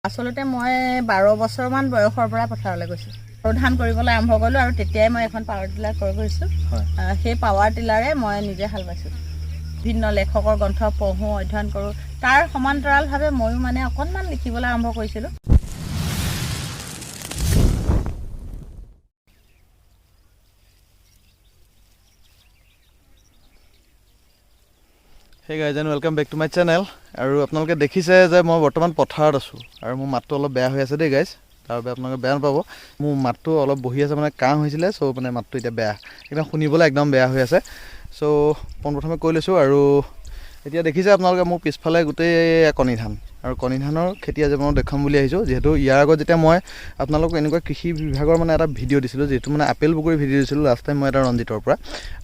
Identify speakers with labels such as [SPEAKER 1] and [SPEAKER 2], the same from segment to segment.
[SPEAKER 1] আচলতে মই 12 বছৰমান বয়সৰ পৰা পথাৰলৈ গৈছোঁ আৰু ধান কৰিবলৈ আৰম্ভ কৰিলোঁ আৰু তেতিয়াই মই এখন পাৱাৰ টিলাৰ ক্ৰয় কৰিছোঁ। সেই পাৱাৰ টিলাৰে মই নিজে হাল বাইছোঁ। বিভিন্ন লেখকৰ গ্ৰন্থ পঢ়োঁ, অধ্যয়ন কৰোঁ। তাৰ সমান্তৰালভাৱে ময়ো মানে অকণমান লিখিবলৈ আৰম্ভ কৰিছিলোঁ।
[SPEAKER 2] Hey guys and welcome back to my channel. আৰু আপোনালোকে দেখিছে যে মই বৰ্তমান পথাৰত আছোঁ আৰু মোৰ মাতটো অলপ বেয়া হৈ আছে দেই গাইজ। তাৰ বাবে আপোনালোকে বেয়া নাপাব। মোৰ মাতটো অলপ বহি আছে মানে কাহ হৈছিলে, চ' মানে মাতটো এতিয়া বেয়া, একদম শুনিবলৈ একদম বেয়া হৈ আছে। চ' পোনপ্ৰথমে কৈ লৈছোঁ আৰু এতিয়া দেখিছে আপোনালোকে মোৰ পিছফালে গোটেই কণী ধান আৰু কণী ধানৰ খেতি আজি মই দেখাম বুলি আহিছোঁ। যিহেতু ইয়াৰ আগত যেতিয়া মই আপোনালোকক এনেকুৱা কৃষি বিভাগৰ মানে এটা ভিডিঅ' দিছিলোঁ, যিহেতু মানে আপেল বগৰী ভিডিঅ' দিছিলোঁ লাষ্ট টাইম মই এটা ৰঞ্জিতৰ পৰা,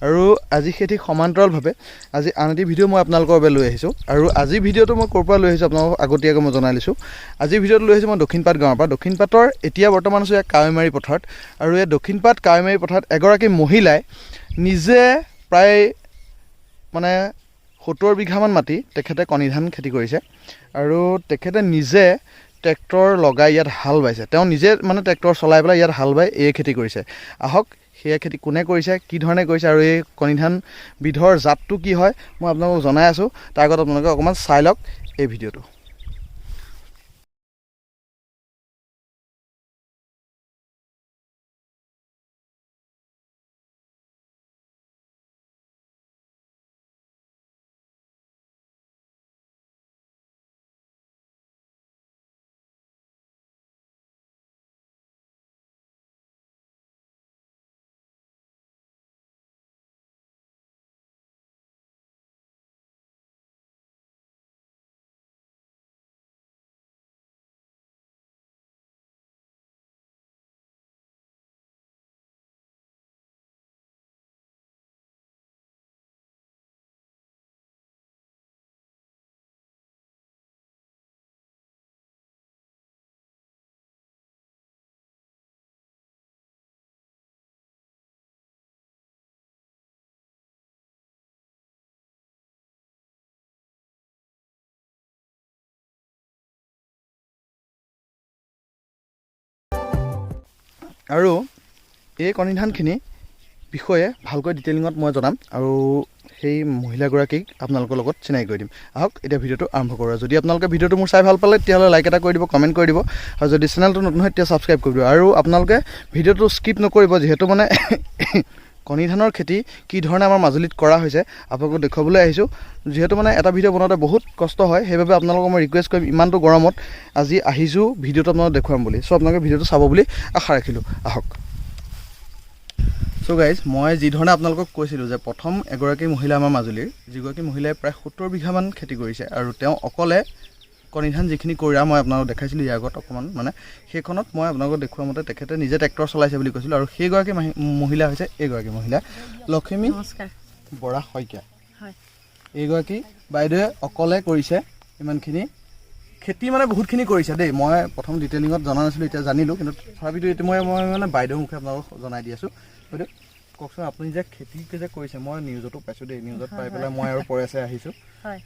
[SPEAKER 2] আৰু আজি খেতি সমান্তৰালভাৱে আজি আন এটি ভিডিঅ' মই আপোনালোকৰ বাবে লৈ আহিছোঁ। আৰু আজিৰ ভিডিঅ'টো মই ক'ৰ পৰা লৈ আহিছোঁ আপোনালোকক আগতীয়াকৈ মই জনাই লৈছোঁ। আজিৰ ভিডিঅ'টো লৈ আহিছোঁ মই দক্ষিণপাট গাঁৱৰ পৰা। দক্ষিণপাটৰ এতিয়া বৰ্তমান আছোঁ ইয়াৰ কাৱৈমাৰী পথাৰত, আৰু এই দক্ষিণপাট কাৱৈমাৰী পথাৰত এগৰাকী মহিলাই নিজে প্ৰায় মানে 70 বিঘামান মাটি তেখেতে কণী ধান খেতি কৰিছে আৰু তেখেতে নিজে ট্ৰেক্টৰ লগাই ইয়াত হাল বাইছে। তেওঁ নিজে মানে ট্ৰেক্টৰ চলাই পেলাই ইয়াত হাল বাই এই খেতি কৰিছে। আহক সেয়া খেতি কোনে কৰিছে, কি ধৰণে কৰিছে আৰু এই কণী ধান বিধৰ জাতটো কি হয় মই আপোনালোকক জনাই আছোঁ। তাৰ আগত আপোনালোকে অকণমান চাই লওক এই ভিডিঅ'টো। আৰু এই কণী ধানখিনি বিষয়ে ভালকৈ ডিটেইলিঙত মই জনাম আৰু সেই মহিলাগৰাকীক আপোনালোকৰ লগত চিনাকি কৰি দিম। আহক এতিয়া ভিডিঅ'টো আৰম্ভ কৰোঁ। যদি আপোনালোকে ভিডিঅ'টো মোৰ চাই ভাল পালে তেতিয়াহ'লে লাইক এটা কৰি দিব, কমেণ্ট কৰি দিব, আৰু যদি চেনেলটো নতুন হয় তেতিয়া ছাবস্ক্ৰাইব কৰি দিব। আৰু আপোনালোকে ভিডিঅ'টো স্কিপ নকৰিব, যিহেতু মানে কণী ধানৰ খেতি কি ধৰণে আমাৰ মাজুলীত কৰা হৈছে আপোনালোকক দেখুৱাবলৈ আহিছোঁ। যিহেতু মানে এটা ভিডিঅ' বনাওঁতে বহুত কষ্ট হয়, সেইবাবে আপোনালোকক মই ৰিকুৱেষ্ট কৰিম ইমানটো গৰমত আজি আহিছোঁ ভিডিঅ'টো আপোনালোকক দেখুৱাম বুলি। চ' আপোনালোকে ভিডিঅ'টো চাব বুলি আশা ৰাখিলোঁ। আহক। চ' গাইজ, মই যি ধৰণে আপোনালোকক কৈছিলোঁ যে প্ৰথম এগৰাকী মহিলা আমাৰ মাজুলীৰ, যিগৰাকী মহিলাই প্ৰায় 70 বিঘামান খেতি কৰিছে আৰু তেওঁ অকলে কণী ধান যিখিনি কৰা মই আপোনালোকক দেখাইছিলোঁ ইয়াৰ আগত অকণমান মানে সেইখনত মই আপোনালোকক দেখুওৱা মতে তেখেতে নিজে ট্ৰেক্টৰ চলাইছে বুলি কৈছিলোঁ। আৰু সেইগৰাকী মহিলা হৈছে এইগৰাকী মহিলা লক্ষ্মী বৰা শইকীয়া। এইগৰাকী বাইদেৱে অকলে কৰিছে ইমানখিনি খেতি, মানে বহুতখিনি কৰিছে দেই। মই প্ৰথম ডিটেইলিঙত জনা নাছিলোঁ, এতিয়া জানিলোঁ, কিন্তু তথাপিতো এইটো মই মানে বাইদেউৰ মুখে আপোনালোকক জনাই দি আছোঁ। বাইদেউ কওকচোন, আপুনি যে খেতি যে কৰিছে, মই নিউজতো পাইছোঁ দেই, নিউজত পাই পেলাই মই আৰু পৰেছে আহিছোঁ।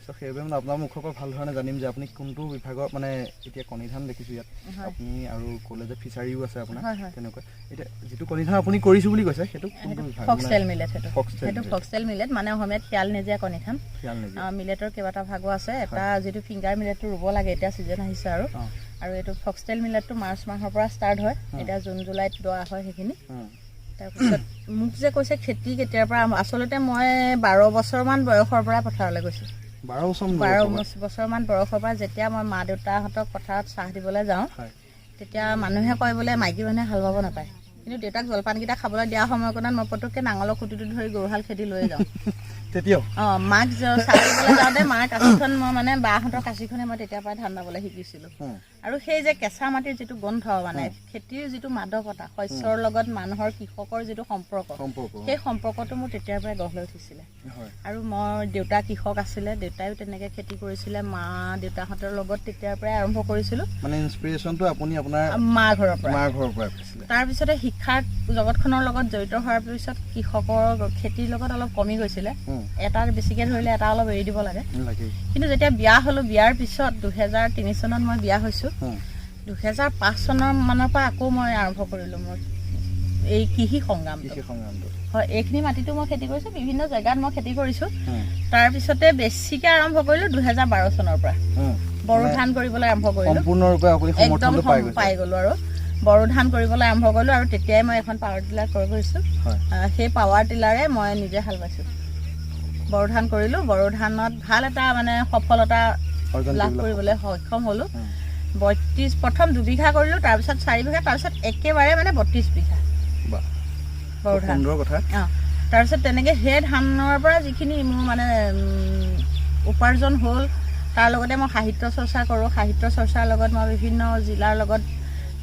[SPEAKER 2] চ' সেইবাবে মানে আপোনাৰ মুখৰ পৰা ভাল ধৰণে জানিম যে আপুনি কোনটো বিভাগৰ, মানে এতিয়া কণী ধান দেখিছোঁ ইয়াত আপুনি, আৰু ক'লে যে ফিচাৰীও আছে আপোনাৰ তেনেকুৱা। এতিয়া যিটো কণী ধান আপুনি কৰিছোঁ বুলি কৈছে সেইটো কোনটো বিভাগ?
[SPEAKER 1] Foxtail millet. সেইটো ফক্সটেল মিলেট, মানে অসমীয়াত খিয়াল নিজিয়া কণী ধান। মিলেটৰ কেইবাটা ভাগো আছে। এটা যিটো ফিংগাৰ মিলেটটো ৰুব লাগে, এতিয়া ছিজন আহিছে আৰু এইটো ফক্সটেল মিলেটটো মাৰ্চ মাহৰ পৰা ষ্টাৰ্ট হয়, এতিয়া জুন জুলাইত দোৱা হয় সেইখিনি। তাৰপিছত মোক যে কৈছে খেতি কেতিয়াৰ পৰা, আচলতে মই 12 বছৰমান বয়সৰ পৰা পথাৰলৈ গৈছোঁ। 12 বছৰমান বয়সৰ পৰা যেতিয়া মই মা দেউতাহঁতক পথাৰত চাহ দিবলৈ যাওঁ, তেতিয়া মানুহে কয় বোলে মাইকী মানুহে হাল বাব নাপায়, কিন্তু দেউতাক জলপানকেইটা খাবলৈ দিয়া সময়কণত মই পটককৈ নাঙলৰ খুঁটিটো ধৰি গৰুহাল খেতি লৈ যাওঁ।
[SPEAKER 2] তেতিয়াও
[SPEAKER 1] মাক চাহ দিবলৈ যাওঁতে মাৰ কাঁচিখন মই মানে বাহঁতৰ কাঁচিখনে মই তেতিয়াৰ পৰাই ধান দাবলৈ শিকিছিলোঁ। আৰু সেই যে কেঁচা মাটিৰ যিটো গোন্ধ, মানে খেতিৰ যিটো মাদকতা, শস্যৰ লগত মানুহৰ কৃষকৰ যিটো সম্পৰ্ক, সেই সম্পৰ্কটো মোৰ তেতিয়াৰ পৰাই গঢ় লৈ উঠিছিলে। আৰু মোৰ দেউতা কৃষক আছিলে, দেউতাইও তেনেকৈ খেতি কৰিছিলে, মা দেউতাহঁতৰ লগত তেতিয়াৰ পৰাই আৰম্ভ কৰিছিলোঁ।
[SPEAKER 2] মানে ইনস্পিৰেশ্যনটো আপুনি আপোনাৰ
[SPEAKER 1] মাৰ ঘৰৰ পৰা
[SPEAKER 2] পাইছিলে।
[SPEAKER 1] তাৰপিছতে শিক্ষাৰ জগতখনৰ লগত জড়িত হোৱাৰ পিছত কৃষকৰ খেতিৰ লগত অলপ কমি গৈছিলে। এটা বেছিকৈ ধৰিলে এটা অলপ এৰি দিব লাগে। কিন্তু যেতিয়া বিয়া হ'লোঁ, বিয়াৰ পিছত 2003 চনত মই বিয়া হৈছোঁ। 2005 চনৰ মানৰ পৰা আকৌ মই আৰম্ভ কৰিলোঁ মোৰ এই কৃষি সংগ্ৰামটো হয় এইখিনি মাটিটো মই খেতি কৰিছোঁ বিভিন্ন জেগাত মই খেতি কৰিছোঁ তাৰপিছতে বেছিকৈ আৰম্ভ কৰিলোঁ 2012 চনৰ পৰা বড়ো ধান কৰিবলৈ আৰম্ভ কৰিলোঁ
[SPEAKER 2] সম্পূৰ্ণৰূপে আপুনি সমৰ্থনটো
[SPEAKER 1] পাই গ'লোঁ আৰু বড়ো ধান কৰিবলৈ আৰম্ভ কৰিলোঁ আৰু তেতিয়াই মই এখন পাৱাৰ টিলাৰ ক্ৰয় কৰিছোঁ সেই পাৱাৰ টিলাৰে মই নিজে হাল বাইছোঁ বড়ো ধান কৰিলোঁ বড়ো ধানত ভাল এটা মানে সফলতা লাভ কৰিবলৈ সক্ষম হ'লোঁ 32 প্ৰথম 2 বিঘা কৰিলোঁ তাৰপিছত 4 বিঘা তাৰপিছত একেবাৰে মানে 32 বিঘা বড়ো ধান তাৰপিছত তেনেকৈ সেই ধানৰ পৰা যিখিনি মোৰ মানে উপাৰ্জন হ'ল তাৰ লগতে মই সাহিত্য চৰ্চা কৰোঁ সাহিত্য চৰ্চাৰ লগত মই বিভিন্ন জিলাৰ লগত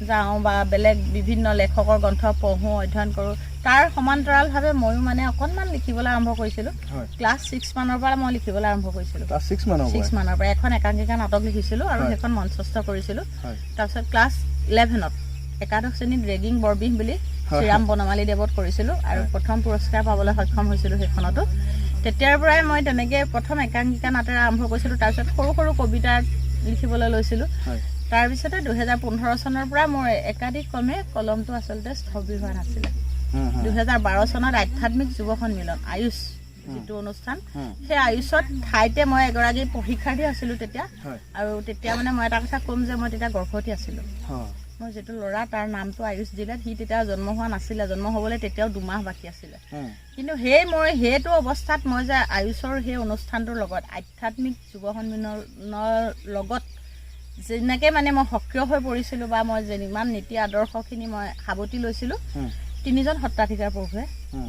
[SPEAKER 1] যাওঁ বা বেলেগ বিভিন্ন লেখকৰ গ্ৰন্থ পঢ়োঁ অধ্যয়ন কৰোঁ তাৰ সমান্তৰালভাৱে ময়ো মানে অকণমান লিখিবলৈ আৰম্ভ কৰিছিলোঁ ক্লাছ 6 মানৰ পৰা মই লিখিবলৈ আৰম্ভ কৰিছিলোঁ 6 মানৰ পৰা এখন একাংকিকা নাটক লিখিছিলোঁ আৰু সেইখন মঞ্চস্থ কৰিছিলোঁ তাৰপিছত ক্লাছ 11ত একাদশ শ্ৰেণীত ৰেগিং বৰবিহ বুলি শ্ৰীৰাম বনমালী দেৱত কৰিছিলোঁ আৰু প্ৰথম পুৰস্কাৰ পাবলৈ সক্ষম হৈছিলোঁ সেইখনতো তেতিয়াৰ পৰাই মই তেনেকৈ প্ৰথম একাংকিকা নাটেৰে আৰম্ভ কৰিছিলোঁ তাৰপিছত সৰু সৰু কবিতা লিখিবলৈ লৈছিলোঁ তাৰপিছতে 2015 চনৰ পৰা মোৰ একাধিক্ৰমে কলমটো আচলতে স্থবিৰ হোৱা নাছিলে 2012 চনত আধ্যাত্মিক যুৱ সন্মিলন আয়ুষ যিটো অনুষ্ঠান সেই আয়ুষত ঠাইতে মই এগৰাকী প্ৰশিক্ষাৰ্থী আছিলোঁ তেতিয়া আৰু তেতিয়া মানে মই এটা কথা ক'ম যে মই তেতিয়া গৰ্ভৱতী আছিলোঁ মোৰ যিটো ল'ৰা তাৰ নামটো আয়ুষ দিলে সি তেতিয়া জন্ম হোৱা নাছিলে জন্ম হ'বলৈ তেতিয়াও 2 মাহ বাকী আছিলে কিন্তু মই সেইটো অৱস্থাত মই যে আয়ুষৰ সেই অনুষ্ঠানটোৰ লগত আধ্যাত্মিক যুৱ সন্মিলনৰ লগত যেনেকৈ মানে মই সক্ৰিয় হৈ পৰিছিলোঁ বা মই যিমান নীতি আদৰ্শখিনি মই সাৱটি লৈছিলোঁ 3জন সত্ৰাধিকাৰ প্ৰভুৱে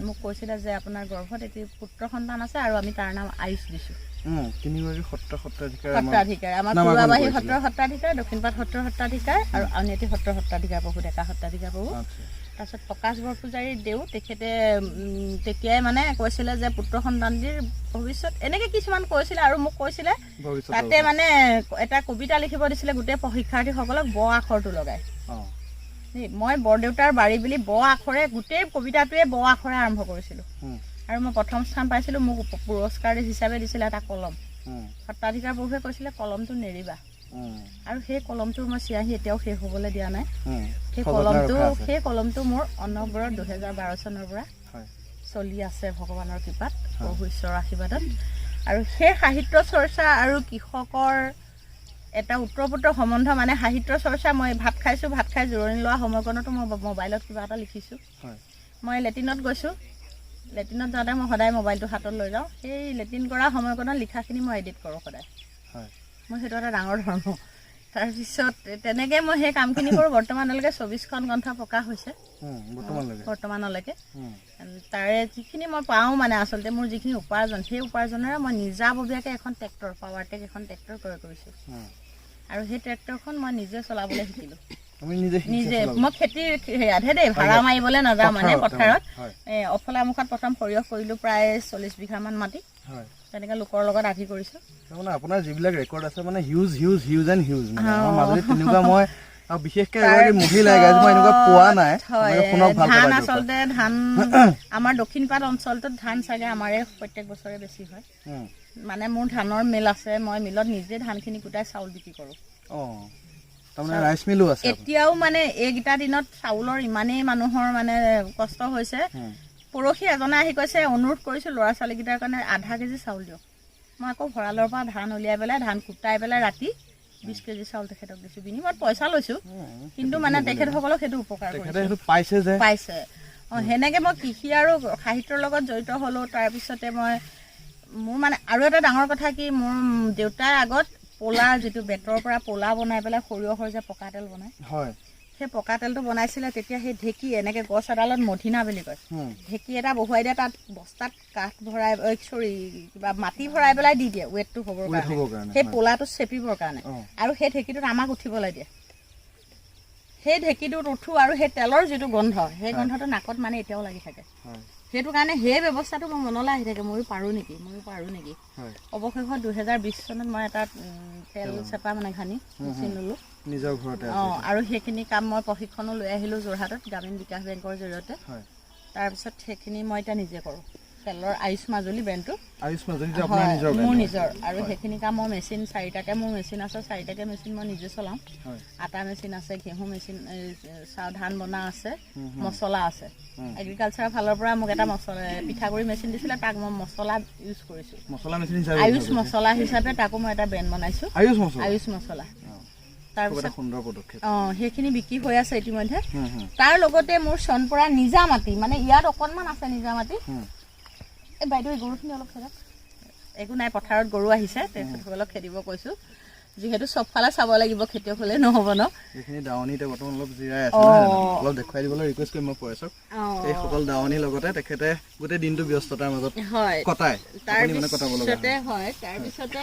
[SPEAKER 1] মোক কৈছিলে যে আপোনাৰ গৰ্ভত এটি পুত্ৰ সন্তান আছে আৰু আমি তাৰ নাম আয়ুষ দিছোঁ
[SPEAKER 2] 3গৰাকী সত্ৰাধিকাৰ
[SPEAKER 1] আমাৰ পূৰ্বাবাহী সত্ৰৰ সত্ৰাধিকাৰ দক্ষিণপাট সত্ৰৰ সত্ৰাধিকাৰ আৰু আউনীআটী সত্ৰৰ সত্ৰাধিকাৰ প্ৰভু ডেকা সত্ৰাধিকাৰ প্ৰভু তাৰপিছত প্ৰকাশ বৰপূজাৰীৰ দেউ তেখেতে তেতিয়াই মানে কৈছিলে যে পুত্ৰ সন্তানটিৰ ভৱিষ্যত এনেকৈ কিছুমান কৈছিলে আৰু মোক কৈছিলে তাতে মানে এটা কবিতা লিখিব দিছিলে গোটেই শিক্ষাৰ্থীসকলক ব আখৰটো লগাই মই বৰদেউতাৰ বাৰী বুলি ব আখৰে গোটেই কবিতাটোৱে ব আখৰে আৰম্ভ কৰিছিলোঁ আৰু মই প্ৰথম স্থান পাইছিলোঁ মোক পুৰস্কাৰ হিচাপে দিছিলে এটা কলম সত্ৰাধিকাৰ প্ৰভুৱে কৈছিলে কলমটো নেৰিবা আৰু সেই কলমটো মই চিয়াহী এতিয়াও শেষ হ'বলৈ দিয়া নাই সেই কলমটো মোৰ অনবৰত 2012 চনৰ পৰা চলি আছে ভগৱানৰ কৃপাত প্ৰভু ঈশ্বৰৰ আশীৰ্বাদত আৰু সেই সাহিত্য চৰ্চা আৰু কৃষকৰ এটা উত্তৰপুত্ৰ সম্বন্ধ মানে সাহিত্য চৰ্চা মই ভাত খাই জিৰণি লোৱা সময়কণতো মই মোবাইলত কিবা এটা লিখিছোঁ মই লেট্ৰিনত গৈছোঁ লেট্ৰিনত যাওঁতে মই সদায় মোবাইলটো হাতত লৈ যাওঁ সেই লেট্ৰিন কৰা সময়কণত লিখাখিনি মই এডিট কৰোঁ সদায় মই সেইটো এটা ডাঙৰ ধৰ্ম তাৰপিছত তেনেকৈ মই সেই কামখিনি কৰোঁ বৰ্তমানলৈকে 24খন গ্ৰন্থ প্ৰকাশ হৈছে বৰ্তমানলৈকে তাৰে যিখিনি মই পাওঁ মানে আচলতে মোৰ যিখিনি উপাৰ্জন সেই উপাৰ্জনেৰে মই নিজাববীয়াকৈ এখন ট্ৰেক্টৰ পাৱাৰটেক এখন ট্ৰেক্টৰ ক্ৰয় কৰিছোঁ আৰু সেই ট্ৰেক্টৰখন মই নিজে চলাবলৈ শিকিলোঁ নিজে মই খেতিৰ হেৰিয়াতহে দেই ভাড়া মাৰিবলৈ নাযাওঁ মানে পথাৰত অফলামুখত প্ৰথম সৰিয়হ কৰিলোঁ প্ৰায় 40 বিঘামান মাটি তেনেকৈ লোকৰ লগত আধি কৰিছোঁ
[SPEAKER 2] মানে আপোনাৰ যিবিলাক ৰেকৰ্ড আছে মানে হিউজ মানে আমাৰ মাজত তেনেকুৱা মই আৰু বিশেষকৈ এগৰাকী মহিলাই গাইজ মই এনেকুৱা পোৱা নাই
[SPEAKER 1] ধান আচলতে ধান আমাৰ দক্ষিণপাট অঞ্চলটোত ধান চাগে আমাৰে প্ৰত্যেক বছৰে বেছি হয় মানে মোৰ ধানৰ মিল আছে মই মিলত নিজে ধানখিনি কুটাই চাউল বিক্ৰী কৰোঁ এতিয়াও মানে এইকেইটা দিনত চাউলৰ ইমানেই মানুহৰ মানে কষ্ট হৈছে পৰহি এজনে আহি কৈছে অনুৰোধ কৰিছোঁ ল'ৰা ছোৱালীকেইটাৰ কাৰণে আধা কেজি চাউল দিয়ক মই আকৌ ভঁৰালৰ পৰা ধান উলিয়াই পেলাই ধান কুটাই পেলাই ৰাতি 20 কেজি চাউল তেখেতক দিছোঁ বিনিময়ত পইচা লৈছোঁ কিন্তু মানে তেখেতসকলক সেইটো উপকাৰ পাইছে সেনেকৈ মই কৃষি আৰু সাহিত্যৰ লগত জড়িত হ'লোঁ তাৰপিছতে মই মোৰ মানে আৰু এটা ডাঙৰ কথা কি মোৰ দেউতাই আগত পোলা যিটো বেতৰ পৰা পোলা বনাই পেলাই সৰিয়হৰ যে পকা তেল বনায় সেই পকা তেলটো বনাইছিলে তেতিয়া সেই ঢেঁকী এনেকৈ গছ এডালত মধিনা বুলি কয় ঢেঁকী এটা বহুৱাই দিয়ে তাত বস্তাত কাঠ ভৰাই কিবা মাটি ভৰাই পেলাই দি দিয়ে ৱেটটো হ'বৰ কাৰণে সেই পোলাটো চেপিবৰ কাৰণে আৰু সেই ঢেঁকীটোত আমাক উঠিবলৈ দিয়ে সেই ঢেঁকীটোত উঠোঁ আৰু সেই তেলৰ যিটো গোন্ধ সেই গোন্ধটো নাকত মানে এতিয়াও লাগি থাকে সেইটো কাৰণে সেই ব্যৱস্থাটো মোৰ মনলৈ আহি থাকে ময়ো পাৰোঁ নেকি অৱশেষত 2020 চনত মই এটা তেল চেপা মানে ঘানি মেচিন ল'লোঁ
[SPEAKER 2] নিজৰ ঘৰতে
[SPEAKER 1] আৰু সেইখিনি কাম মই প্ৰশিক্ষণো লৈ আহিলোঁ যোৰহাটত গ্ৰামীণ বিকাশ বেংকৰ জৰিয়তে তাৰপিছত সেইখিনি মই এতিয়া নিজে কৰোঁ তেলৰ আয়ুষ মাজুলী ব্ৰেণ্ডটো।
[SPEAKER 2] আয়ুষ মাজুলী আপোনাৰ নিজৰ
[SPEAKER 1] মোৰ নিজৰ, আৰু সেইখিনি কাম মই মেচিন 4টাকে মোৰ মেচিন আছে, 4টাকে মেচিন মই নিজে চলাওঁ। আটা মেচিন আছে, ঘেঁহু মেচিন, ধান বনা আছে, মছলা আছে। এগ্ৰিকালচাৰৰ ফালৰ পৰা মোক এটা মছলা পিঠাগুড়ি মেচিন দিছিলে, তাক মই মছলা ইউজ কৰিছোঁ।
[SPEAKER 2] মছলা মেচিন হিচাপে
[SPEAKER 1] আয়ুষ মছলা হিচাপে তাকো মই এটা ব্ৰেণ্ড বনাইছোঁ, আয়ুষ মছলা। তাৰপিছত
[SPEAKER 2] সুন্দৰ পদক্ষেপ।
[SPEAKER 1] সেইখিনি বিক্ৰী হৈ আছে ইতিমধ্যে। তাৰ লগতে মোৰ চনপৰা নিজা মাটি, মানে ইয়াত অকণমান আছে নিজা মাটি। এই বাইদেউ এই গৰুখিনি অলপ খেদক। একো নাই, পথাৰত গৰু আহিছে, তেখেতসকলক খেদিব কৈছোঁ, যিহেতু চবফালে চাব লাগিব, খেতিয়ক হ'লে নহ'ব ন।
[SPEAKER 2] এইখিনি দাৱনীতে বৰ্তমান অলপ জিৰাই আছে, অলপ দেখুৱাই দিবলৈ ৰিকুৱেষ্ট কৰিম মই পৰেশক। এইসকল দাৱনীৰ লগতে তেখেতে গোটেই দিনটো ব্যস্ততাৰ মাজত কটায়। তাৰপিছতে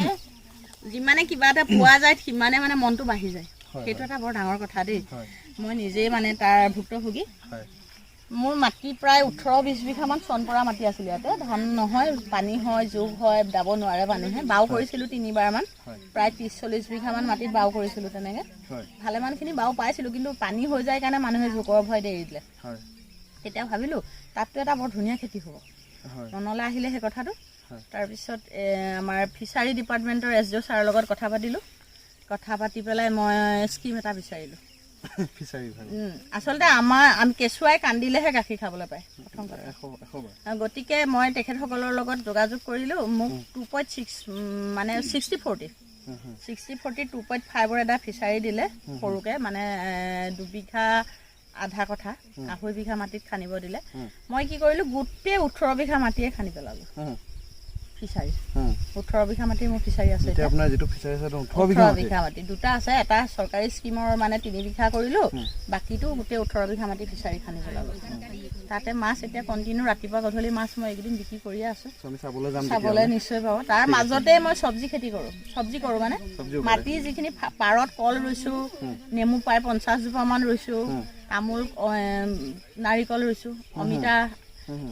[SPEAKER 2] যিমানে কিবা এটা পোৱা যায় সিমানে মানে মনটো বাঢ়ি যায়, সেইটো এটা বৰ ডাঙৰ কথা দেই। মই নিজেই মানে তাৰ ভুক্তভোগী। মোৰ মাটি প্ৰায় 18-20 বিঘামান চনপৰা মাটি আছিল ইয়াতে। ধান নহয়, পানী হয়, জোক হয়, দাব নোৱাৰে মানুহে। বাও কৰিছিলোঁ 3বাৰমান, প্ৰায় 30-40 বিঘামান মাটিত বাও কৰিছিলোঁ তেনেকৈ। ভালেমানখিনি বাও পাইছিলোঁ, কিন্তু পানী হৈ যায় কাৰণে মানুহে জোকৰ ভয় এৰি দিলে। তেতিয়া ভাবিলোঁ তাততো এটা বৰ ধুনীয়া খেতি হ'ব, মনলৈ আহিলে সেই কথাটো। তাৰপিছত আমাৰ ফিচাৰী ডিপাৰ্টমেণ্টৰ SDO ছাৰৰ লগত কথা পাতিলোঁ। কথা পাতি পেলাই মই স্কিম এটা বিচাৰিলোঁ। আচলতে আমি কেঁচুৱাই কান্দিলেহে গাখীৰ খাবলৈ পায় প্ৰথম কথা। গতিকে মই তেখেতসকলৰ লগত যোগাযোগ কৰিলোঁ। মোক 2.6 মানে 60-40 2.5ৰ এটা ফিচাৰী দিলে সৰুকৈ, মানে 2 বিঘা আধা কথা, 2.5 বিঘা মাটিত খান্দিব দিলে। মই কি কৰিলোঁ, গোটেই 18 বিঘা মাটিয়ে খান্দি পেলালোঁ ফিচাৰী। 18 বিঘা মাটি মোৰ ফিচাৰী আছে। আপোনাৰ যিটো ফিচাৰী আছে 18
[SPEAKER 1] বিঘা মাটি, দুটা আছে, এটা চৰকাৰী স্কিমৰ মানে 3 বিঘা কৰিলোঁ, বাকীটো গোটেই 18 বিঘা মাটি ফিচাৰী খান্দি পেলালোঁ। তাতে মাছ এতিয়া কণ্টিনিউ ৰাতিপুৱা গধূলি মাছ মই এইকেইদিন বিক্ৰী কৰিয়ে আছোঁ, চাবলৈ নিশ্চয় পাব। তাৰ মাজতে মই চব্জি খেতি কৰোঁ, মানে মাটি যিখিনি পাৰত কল ৰুইছোঁ, নেমু প্ৰায় 50 জোপামান ৰুইছোঁ, তামোল নাৰিকল ৰুইছোঁ, অমিতা।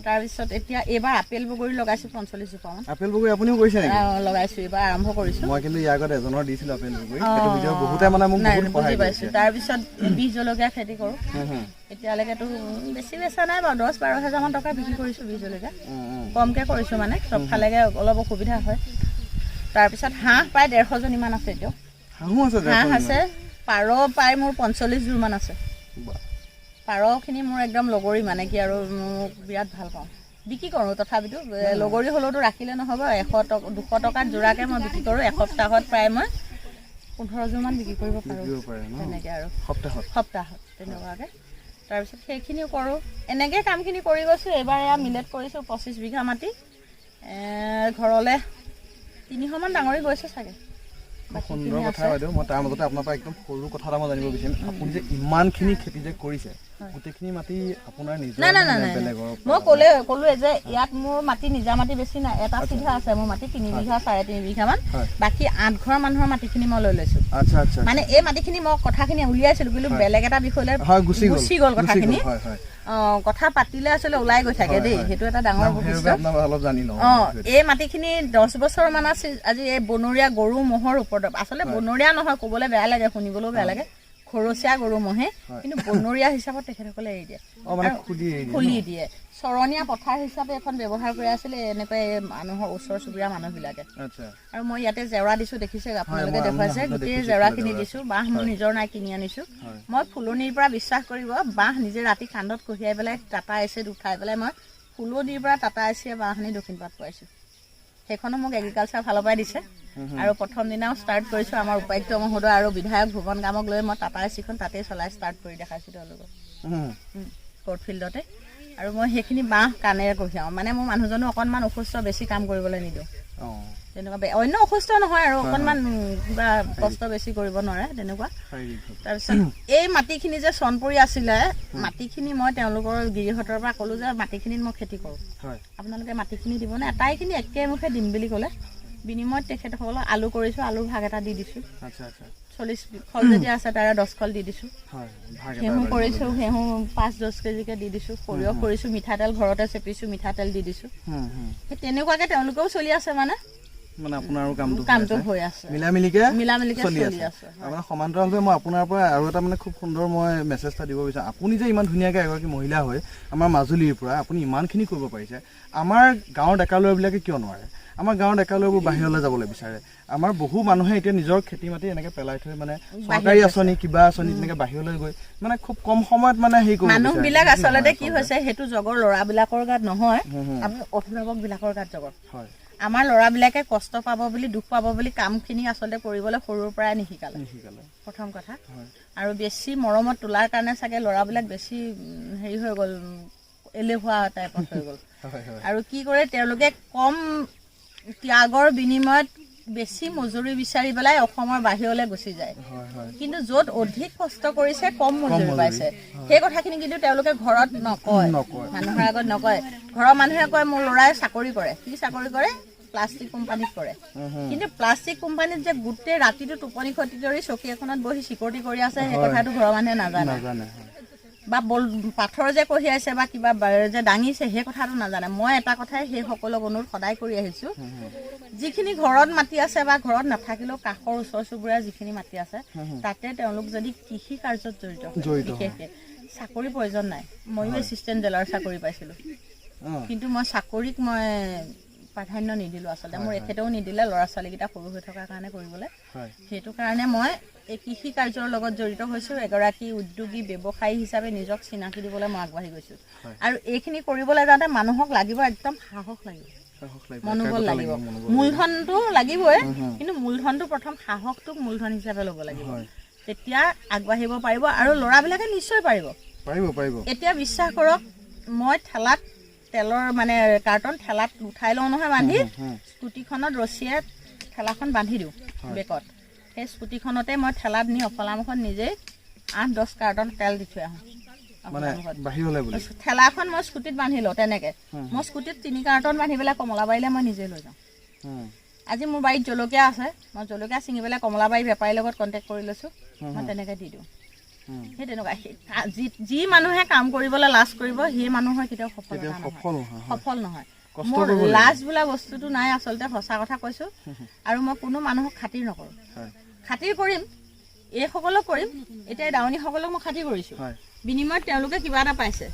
[SPEAKER 1] তাৰপিছত এতিয়া এইবাৰ আপেল বগৰী লগাইছোঁ 45 জোপামান।
[SPEAKER 2] আপেল বগৰী আপুনিও কৰিছে নেকি?
[SPEAKER 1] লগাইছোঁ, এইবাৰ আৰম্ভ কৰিছোঁ।
[SPEAKER 2] মই কিন্তু ইয়াৰ আগত এজনৰ দিছিলোঁ আপেল বগৰী, সেইটো ভিডিঅ' বহুতে মানে মোক
[SPEAKER 1] বুজি পাইছোঁ। তাৰপিছত বীজ জলকীয়া খেতি কৰোঁ। এতিয়ালৈকেতো বেছি বেচা নাই বাৰু, 10-12 হাজাৰমান টকা বিক্ৰী কৰিছোঁ বীজ জলকীয়া। কমকৈ কৰিছোঁ, মানে চবফালেগে অলপ অসুবিধা হয়। তাৰপিছত হাঁহ প্ৰায় 150জনীমান আছে এতিয়াও। হাঁহ আছে, পাৰ প্ৰায় মোৰ 45 যোৰমান আছে। পাৰখিনি মোৰ একদম লগৰী, মানে কি আৰু মোক বিৰাট ভাল পাওঁ, বিক্ৰী কৰোঁ। তথাপিতো লগৰী হ'লেওতো ৰাখিলে নহ'ব, 100-200 টকাত যোৰাকৈ মই বিক্ৰী কৰোঁ। এসপ্তাহত প্ৰায় মই 15 যোৰমান বিক্ৰী কৰিব পাৰোঁ, তেনেকৈ আৰু সপ্তাহত তেনেকুৱাকৈ। তাৰপিছত সেইখিনিও কৰোঁ, এনেকৈ কামখিনি কৰি গৈছোঁ। এইবাৰ এয়া মিলেট কৰিছোঁ 25 বিঘা মাটি, ঘৰলৈ 300মান ডাঙৰি গৈছে চাগে।
[SPEAKER 2] সুন্দৰ কথা বাইদেউ। মই তাৰ মাজতে আপোনাৰ পৰা একদম সৰু কথা এটা মই জানিব বিচাৰিম, আপুনি যে ইমানখিনি খেতি যে কৰিছে, গোটেইখিনি মাটি আপোনাৰ নিজৰ?
[SPEAKER 1] নাই, মই ক'লোৱে যে ইয়াত মোৰ মাটি নিজা মাটি বেছি নাই, এটা চিধা আছে মোৰ মাটি 3 বিঘা 3.5 বিঘামান, বাকী 8 ঘৰ মানুহৰ মাটিখিনি মই লৈ লৈছোঁ। মানে এই মাটিখিনি মই কথাখিনি উলিয়াইছিলোঁ, কিন্তু বেলেগ এটা বিষয়লৈ গুচি গ'ল কথাখিনি। কথা পাতিলে আচলতে ওলাই গৈ থাকে দেই, সেইটো এটা ডাঙৰ বৈশিষ্ট্য। এই মাটিখিনি 10 বছৰমান আছে আজি, এই বনৰীয়া গৰু ম'হৰ ওপৰত। আচলতে বনৰীয়া নহয়, ক'বলৈ বেয়া লাগে, শুনিবলৈও বেয়া লাগে, ঘৰচীয়া গৰু ম'হে, কিন্তু বনৰীয়া হিচাপত তেখেতসকলে এৰি দিয়ে, খুলি দিয়ে। চৰণীয়া পথাৰ হিচাপে এখন ব্যৱহাৰ কৰি আছিলে এনেকৈ মানুহৰ ওচৰ চুবুৰীয়া মানুহবিলাকে। আৰু মই ইয়াতে জেওৰা দিছোঁ, দেখিছে আপোনালোকে দেখুৱাইছে, গোটেই জেওৰাখিনি দিছোঁ। বাঁহ মোৰ নিজৰ নাই, কিনি আনিছোঁ। মই ফুলনিৰ পৰা, বিশ্বাস কৰিব, বাঁহ নিজে ৰাতি কান্ধত কঢ়িয়াই পেলাই টাটা এচিত উঠাই পেলাই মই ফুলনিৰ পৰা টাটা এচিয়ে বাঁহখিনি দক্ষিণপাট পোৱাইছোঁ। সেইখনো মোক এগ্ৰিকালচাৰ ফালৰ পৰাই দিছে। আৰু প্ৰথম দিনাও ষ্টাৰ্ট কৰিছোঁ, আমাৰ উপায়ুক্ত মহোদয় আৰু বিধায়ক ভুৱন গামক লৈ মই টাটা এচিখন তাতেই চলাই ষ্টাৰ্ট কৰি দেখাইছোঁ তেওঁলোকক কোৰ্ট ফিল্ডতে। আৰু মই সেইখিনি বাঁহ কাণেৰে কঢ়িয়াওঁ, মানে মোৰ মানুহজনো অকণমান অসুস্থ, বেছি কাম কৰিবলৈ নিদিওঁ, তেনেকুৱা অন্য অসুস্থ নহয় আৰু অকণমান কিবা কষ্ট বেছি কৰিব নোৱাৰে তেনেকুৱা। তাৰপিছত এই মাটিখিনি যে চনপৰি আছিলে, মাটিখিনি মই তেওঁলোকৰ গিৰিহঁতৰ পৰা ক'লোঁ যে মাটিখিনিত মই খেতি কৰোঁ, আপোনালোকে মাটিখিনি দিবনে? আটাইখিনি একেমুখে দিম বুলি ক'লে। বিনিময়ত তেখেতসকলক আলু কৰিছোঁ, আলুৰ ভাগ এটা দি দিছোঁ। 40 খল যেতিয়া আছে তাৰে 10 খল দি দিছোঁ। ঘেঁহু কৰিছোঁ, ঘেঁহু 5-10 কেজিকৈ দি দিছোঁ। সৰিয়হ কৰিছোঁ, মিঠাতেল ঘৰতে চেপিছোঁ, মিঠাতেল দি দিছোঁ। সেই তেনেকুৱাকৈ তেওঁলোকেও চলি আছে। মানে
[SPEAKER 2] মানে আপোনাৰো কামটো
[SPEAKER 1] হৈ আছে
[SPEAKER 2] মিলামিলিকে
[SPEAKER 1] চলি আছে
[SPEAKER 2] আপোনাৰ সমান্তৰালভাৱে মই আপোনাৰ পৰা আৰু এটা মানে খুব সুন্দৰ মই মেছেজ এটা দিব বিচাৰোঁ আপুনি যে ইমান ধুনীয়াকৈ এগৰাকী মহিলা হৈ আমাৰ মাজুলীৰ পৰা আপুনি ইমানখিনি কৰিব পাৰিছে আমাৰ গাঁৱৰ ডেকা ল'ৰাবিলাকে কিয় নোৱাৰে আমাৰ গাঁৱৰ ডেকা ল'ৰাবোৰ বাহিৰলৈ যাবলৈ বিচাৰে আমাৰ বহু মানুহে এতিয়া নিজৰ খেতি মাটি এনেকৈ পেলাই থৈ মানে চৰকাৰী আঁচনি কিবা আঁচনি তেনেকৈ বাহিৰলৈ গৈ মানে খুব কম সময়ত মানে হেৰি কৰিব
[SPEAKER 1] মানুহবিলাক আচলতে কি হৈছে সেইটো জগৰ ল'ৰাবিলাকৰ গাত নহয় আমি অভিভাৱকবিলাকৰ গাত জগৰ
[SPEAKER 2] হয়
[SPEAKER 1] আমাৰ ল'ৰাবিলাকে কষ্ট পাব বুলি দুখ পাব বুলি কামখিনি আচলতে কৰিবলৈ সৰুৰ পৰাই নিশিকালে প্ৰথম কথা আৰু বেছি মৰমত তোলাৰ কাৰণে চাগে ল'ৰাবিলাক বেছি হেৰি হৈ গ'ল এলেহুৱা টাইপত হৈ গ'ল আৰু কি কৰে তেওঁলোকে কম ত্যাগৰ বিনিময়ত বেছি মজুৰি বিচাৰি পেলাই অসমৰ বাহিৰলৈ গুচি যায় কিন্তু য'ত অধিক কষ্ট কৰিছে কম মজুৰি পাইছে সেই কথাখিনি কিন্তু তেওঁলোকে ঘৰত নকয় মানুহৰ আগত নকয় ঘৰৰ মানুহে কয় মোৰ ল'ৰাই চাকৰি কৰে কি চাকৰি কৰে প্লাষ্টিক কোম্পানীত কৰে কিন্তু প্লাষ্টিক কোম্পানীত যে গোটেই ৰাতিটো টোপনি ক্ষতি কৰি চকী এখনত বহি চিকিউৰিটি কৰি আছে সেই কথাটো ঘৰৰ মানুহে নাজানে বা পাথৰ যে কঢ়িয়াইছে বা কিবা যে দাঙিছে সেই কথাটো নাজানে মই এটা কথাই সেই সকলক অনুৰোধ সদায় কৰি আহিছোঁ যিখিনি ঘৰত মাটি আছে বা ঘৰত নাথাকিলেও কাষৰ ওচৰ চুবুৰীয়া যিখিনি মাটি আছে তাতে তেওঁলোক যদি কৃষি কাৰ্যত জড়িত বিশেষকৈ চাকৰি প্ৰয়োজন নাই ময়ো এছিষ্টেণ্ট জেলাৰ চাকৰি পাইছিলোঁ কিন্তু মই চাকৰিক মই প্ৰাধান্য নিদিলোঁ আচলতে মোৰ এখেতেও নিদিলে ল'ৰা ছোৱালীকেইটা সৰু হৈ থকাৰ কাৰণে কৰিবলৈ সেইটো কাৰণে মই এই কৃষি কাৰ্যৰ লগত জড়িত হৈছোঁ এগৰাকী উদ্যোগী ব্যৱসায়ী হিচাপে নিজক চিনাকি দিবলৈ মই আগবাঢ়ি গৈছোঁ আৰু এইখিনি কৰিবলৈ যাওঁতে মানুহক লাগিব একদম সাহস লাগিব মনোবল লাগিব মূলধনটো লাগিবই কিন্তু মূলধনটো প্ৰথম সাহসটোক মূলধন হিচাপে ল'ব লাগিব তেতিয়া আগবাঢ়িব পাৰিব আৰু ল'ৰাবিলাকে নিশ্চয় পাৰিব এতিয়া বিশ্বাস কৰক মই ঠেলাত তেলৰ মানে কাৰ্টন ঠেলাত উঠাই লওঁ নহয় বান্ধি স্কুটিখনত ৰছীয়ে ঠেলাখন বান্ধি দিওঁ বেকত সেই স্কুটিখনতে মই ঠেলাত নি অফলামুখত নিজেই 8-10 কাৰ্টন তেল দি থৈ আহোঁ ঠেলাখন মই স্কুটিত বান্ধি লওঁ তেনেকৈ মই স্কুটিত 3 কাৰ্টন বান্ধি পেলাই কমলাবাৰীলৈ মই নিজে লৈ যাওঁ আজি মোৰ বাৰীত জলকীয়া আছে মই জলকীয়া ছিঙি পেলাই কমলাবাৰী বেপাৰীৰ লগত কণ্টেক্ট কৰি লৈছোঁ মই তেনেকৈ দি দিওঁ সেই তেনেকুৱা যি মানুহে কাম কৰিবলৈ লাজ কৰিব সেই মানুহৰ কেতিয়াও সফল নহয় মোৰ লাজ বোলা বস্তুটো নাই আচলতে সঁচা কথা কৈছোঁ আৰু মই কোনো মানুহক খাতিৰ নকৰোঁ খাতিৰ কৰিম এইসকলক কৰিম এতিয়া দাৱনীসকলক মই খাতিৰ কৰিছোঁ বিনিময়ত তেওঁলোকে কিবা এটা পাইছে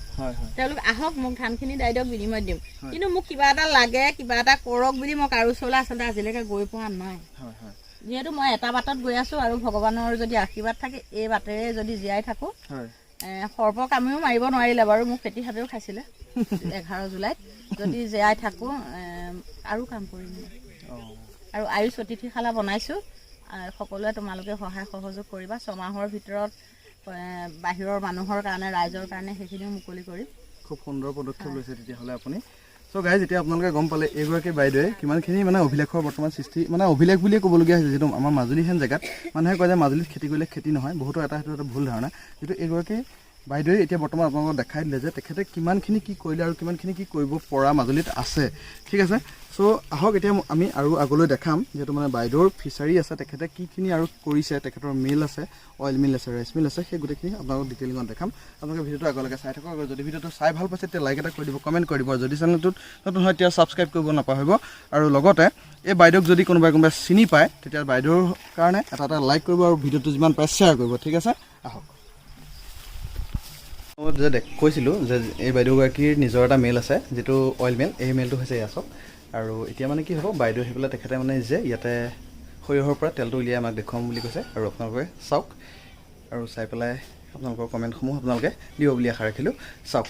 [SPEAKER 1] তেওঁলোক আহক মোক ধানখিনি দাই দিয়ক বিনিময়ত দিম কিন্তু মোক কিবা এটা লাগে কিবা এটা কৰক বুলি মই কাৰো ওচৰলৈ আচলতে আজিলৈকে গৈ পোৱা নাই যিহেতু মই এটা বাটত গৈ আছোঁ আৰু ভগৱানৰ যদি আশীৰ্বাদ থাকে এই বাটেৰে যদি জীয়াই থাকোঁ সৰ্প কামিও মাৰিব নোৱাৰিলে বাৰু মোক ফেটি হাতেও খাইছিলে 11 জুলাইত যদি জীয়াই থাকোঁ আৰু কাম কৰিম আৰু আয়ুষ অতিথিশালা বনাইছোঁ সকলোৱে তোমালোকে সহায় সহযোগ কৰিবা 6 মাহৰ ভিতৰত বাহিৰৰ মানুহৰ কাৰণে ৰাইজৰ কাৰণে সেইখিনিও মুকলি কৰিম
[SPEAKER 2] খুব সুন্দৰ পদক্ষেপ লৈছে তেতিয়াহ'লে আপুনি চ' গাইজ এতিয়া আপোনালোকে গম পালে এইগৰাকী বাইদেৱে কিমানখিনি মানে অভিলেখৰ বৰ্তমান সৃষ্টি মানে অভিলেখ বুলিয়ে ক'বলগীয়া হৈছে যিটো আমাৰ মাজুলীহেন জেগাত মানুহে কয় যে মাজুলীত খেতি কৰিলে খেতি নহয় বহুতো সেইটো এটা ভুল ধাৰণা যিটো এইগৰাকী বাইদেৱে এতিয়া বৰ্তমান আপোনালোকক দেখাই দিলে যে তেখেতে কিমানখিনি কি কৰিলে আৰু কিমানখিনি কি কৰিব পৰা মাজুলীত আছে ঠিক আছে চ' আহক এতিয়া আমি আৰু আগলৈ দেখাম যিহেতু মানে বাইদেউৰ ফিচাৰী আছে তেখেতে কিখিনি আৰু কৰিছে তেখেতৰ মিল আছে অইল মিল আছে ৰাইচ মিল আছে সেই গোটেইখিনি আপোনালোকক ডিটেইলিঙত দেখাম আপোনালোকে ভিডিঅ'টো আগলৈকে চাই থাকক আৰু যদি ভিডিঅ'টো চাই ভাল পাইছে তেতিয়া লাইক এটা কৰি দিব কমেণ্ট কৰি দিব আৰু যদি চেনেলটোত নতুন হয় তেতিয়া ছাবস্ক্ৰাইব কৰিব নাপাহৰিব আৰু লগতে এই বাইদেউক যদি কোনোবাই চিনি পায় তেতিয়া বাইদেউৰ কাৰণে এটা লাইক কৰিব আৰু ভিডিঅ'টো যিমান পাৰে শ্বেয়াৰ কৰিব ঠিক আছে আহক যে কৈছিলোঁ যে এই বাইদেউগৰাকীৰ নিজৰ এটা মেইল আছে যিটো অইল মেইল এই মেইলটো হৈছে ইয়াচক আৰু এতিয়া মানে কি হ'ব বাইদেউ আহি পেলাই তেখেতে মানে যে ইয়াতে সৰিয়হৰ পৰা তেলটো উলিয়াই আমাক দেখুৱাম বুলি কৈছে আৰু আপোনালোকে চাওক আৰু চাই পেলাই আপোনালোকৰ কমেণ্টসমূহ আপোনালোকে দিব বুলি আশা ৰাখিলোঁ চাওক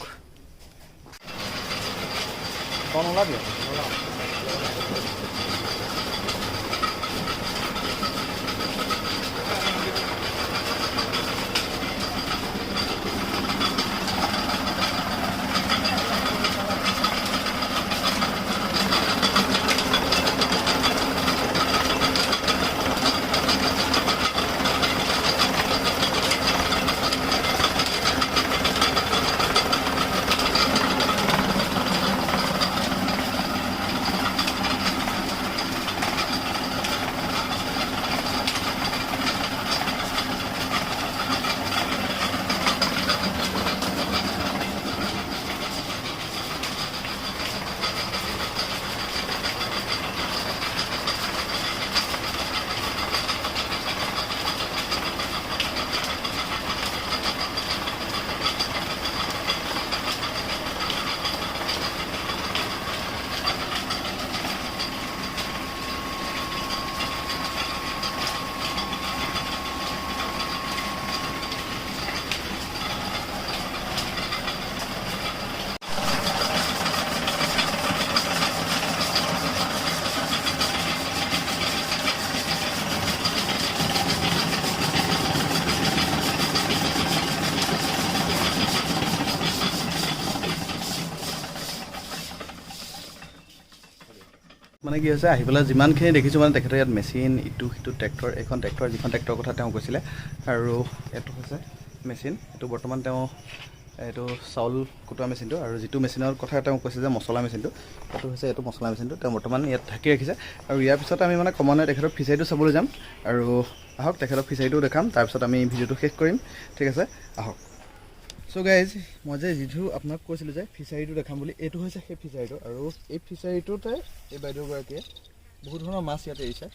[SPEAKER 2] মানে কি হৈছে আহি পেলাই যিমানখিনি দেখিছোঁ মানে তেখেতে ইয়াত মেচিন ইটো সিটো ট্ৰেক্টৰ এইখন ট্ৰেক্টৰ যিখন ট্ৰেক্টৰৰ কথা তেওঁ কৈছিলে আৰু এইটো হৈছে মেচিন এইটো বৰ্তমান তেওঁ এইটো চাউল কুটোৱা মেচিনটো আৰু যিটো মেচিনৰ কথা তেওঁ কৈছে যে মছলা মেচিনটো এইটো হৈছে এইটো মছলা মেচিনটো তেওঁ বৰ্তমান ইয়াত ঢাকি ৰাখিছে আৰু ইয়াৰ পিছত আমি মানে ক্ৰমান্বয়ে তেখেতৰ ফিচাৰীটো চাবলৈ যাম আৰু আহক তেখেতৰ ফিচাৰীটো দেখাম তাৰপিছত আমি ভিডিঅ'টো শেষ কৰিম ঠিক আছে আহক চ' গাইজ মই যে যিটো আপোনাক কৈছিলোঁ যে ফিচাৰীটো দেখাম বুলি এইটো হৈছে সেই ফিচাৰীটো আৰু এই ফিচাৰীটোতে এই বাইদেউগৰাকীয়ে বহুত ধৰণৰ মাছ ইয়াত এৰিছে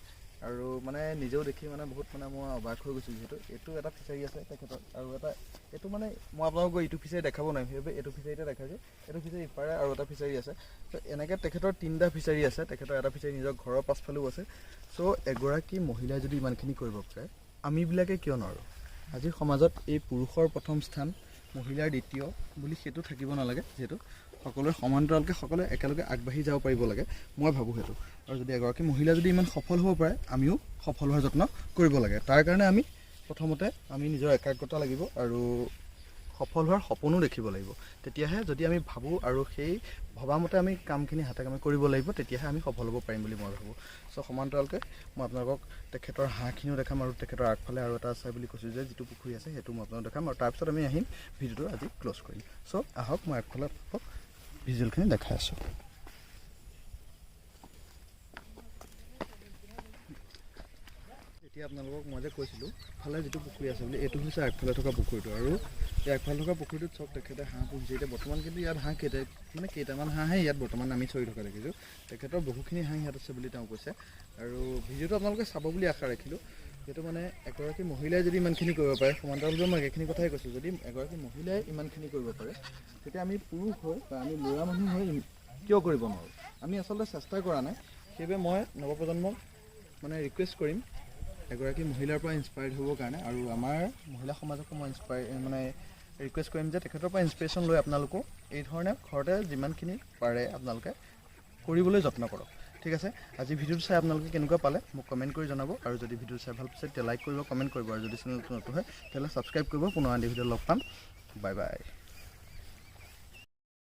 [SPEAKER 2] আৰু মানে নিজেও দেখি মানে বহুত মানে মই অবাক হৈ গৈছোঁ যিহেতু এইটো এটা ফিচাৰী আছে তেখেতৰ আৰু এটা এইটো মানে মই আপোনালোকক এইটো ফিচাৰী দেখাব নোৱাৰিম সেইবাবে এইটো ফিচাৰীতে দেখাইছোঁ এইটো ফিচাৰী ইপাৰে আৰু এটা ফিচাৰী আছে ত' এনেকৈ তেখেতৰ 3টা ফিচাৰী আছে তেখেতৰ এটা ফিচাৰী নিজৰ ঘৰৰ পাছফালেও আছে চ' এগৰাকী মহিলাই যদি ইমানখিনি কৰিব পাৰে আমিবিলাকে কিয় নোৱাৰোঁ আজিৰ সমাজত এই পুৰুষৰ প্ৰথম স্থান মহিলাৰ দ্বিতীয় বুলি সেইটো থাকিব নালাগে যিহেতু সকলোৰে সমান্তৰালকৈ সকলোৱে একেলগে আগবাঢ়ি যাব পাৰিব লাগে মই ভাবোঁ সেইটো আৰু যদি এগৰাকী মহিলা যদি ইমান সফল হ'ব পাৰে আমিও সফল হোৱাৰ যত্ন কৰিব লাগে তাৰ কাৰণে আমি প্ৰথমতে আমি নিজৰ একাগ্ৰতা লাগিব আৰু সফল হোৱাৰ সপোনো দেখিব লাগিব তেতিয়াহে যদি আমি ভাবোঁ আৰু সেই ভবামতে আমি কামখিনি হাতে কামে কৰিব লাগিব তেতিয়াহে আমি সফল হ'ব পাৰিম বুলি মই ভাবোঁ চ' সমান্তৰালকৈ মই আপোনালোকক তেখেতৰ হাঁহখিনিও দেখাম আৰু তেখেতৰ আগফালে আৰু এটা আছে বুলি কৈছোঁ যে যিটো পুখুৰী আছে সেইটো মই আপোনালোকক দেখাম আৰু তাৰপিছত আমি আহিম ভিডিঅ'টো আজি ক্ল'জ কৰিম চ' আহক মই আগফালে আপোনালোকক ভিজুৱেলখিনি দেখাই আছোঁ এতিয়া আপোনালোকক মই যে কৈছিলোঁ আগফালে যিটো পুখুৰী আছে বুলি এইটো হৈছে আগফালে থকা পুখুৰীটো আৰু এই আগফালে থকা পুখুৰীটোত চব তেখেতে হাঁহ পুহিছে এতিয়া বৰ্তমান কিন্তু ইয়াত হাঁহ কেইটামান হাঁহে ইয়াত বৰ্তমান আমি চৰি থকা দেখিছোঁ তেখেতৰ বহুখিনি হাঁহ ইয়াত আছে বুলি তেওঁ কৈছে আৰু ভিডিঅ'টো আপোনালোকে চাব বুলি আশা ৰাখিলোঁ যিহেতু মানে এগৰাকী মহিলাই যদি ইমানখিনি কৰিব পাৰে সমান্তৰালভাৱে মই এইখিনি কথাই কৈছোঁ যদি এগৰাকী মহিলাই ইমানখিনি কৰিব পাৰে তেতিয়া আমি পুৰুষ হৈ বা আমি ল'ৰা মানুহ হৈ কিয় কৰিব নোৱাৰোঁ আমি আচলতে চেষ্টা কৰা নাই সেইবাবে মই নৱপ্ৰজন্মক মানে ৰিকুৱেষ্ট কৰিম এগৰাকী মহিলাৰ পৰা ইনস্পায়াৰ্ড হ'বৰ কাৰণে আৰু আমাৰ মহিলা সমাজকো মই মানে ৰিকুৱেষ্ট কৰিম যে তেখেতৰ পৰা ইনস্পিৰেশ্যন লৈ আপোনালোকো এই ধৰণে ঘৰতে যিমানখিনি পাৰে আপোনালোকে কৰিবলৈ যত্ন কৰক ঠিক আছে আজি ভিডিঅ'টো চাই আপোনালোকে কেনেকুৱা পালে মোক কমেণ্ট কৰি জনাব আৰু যদি ভিডিঅ'টো চাই ভাল পাইছে তেতিয়া লাইক কৰিব কমেণ্ট কৰিব আৰু যদি চেনেলটো নতুন হয় তেতিয়াহ'লে ছাবস্ক্ৰাইব কৰিব পুনৰ আন ভিডিঅ' লগ পাম বাই বাই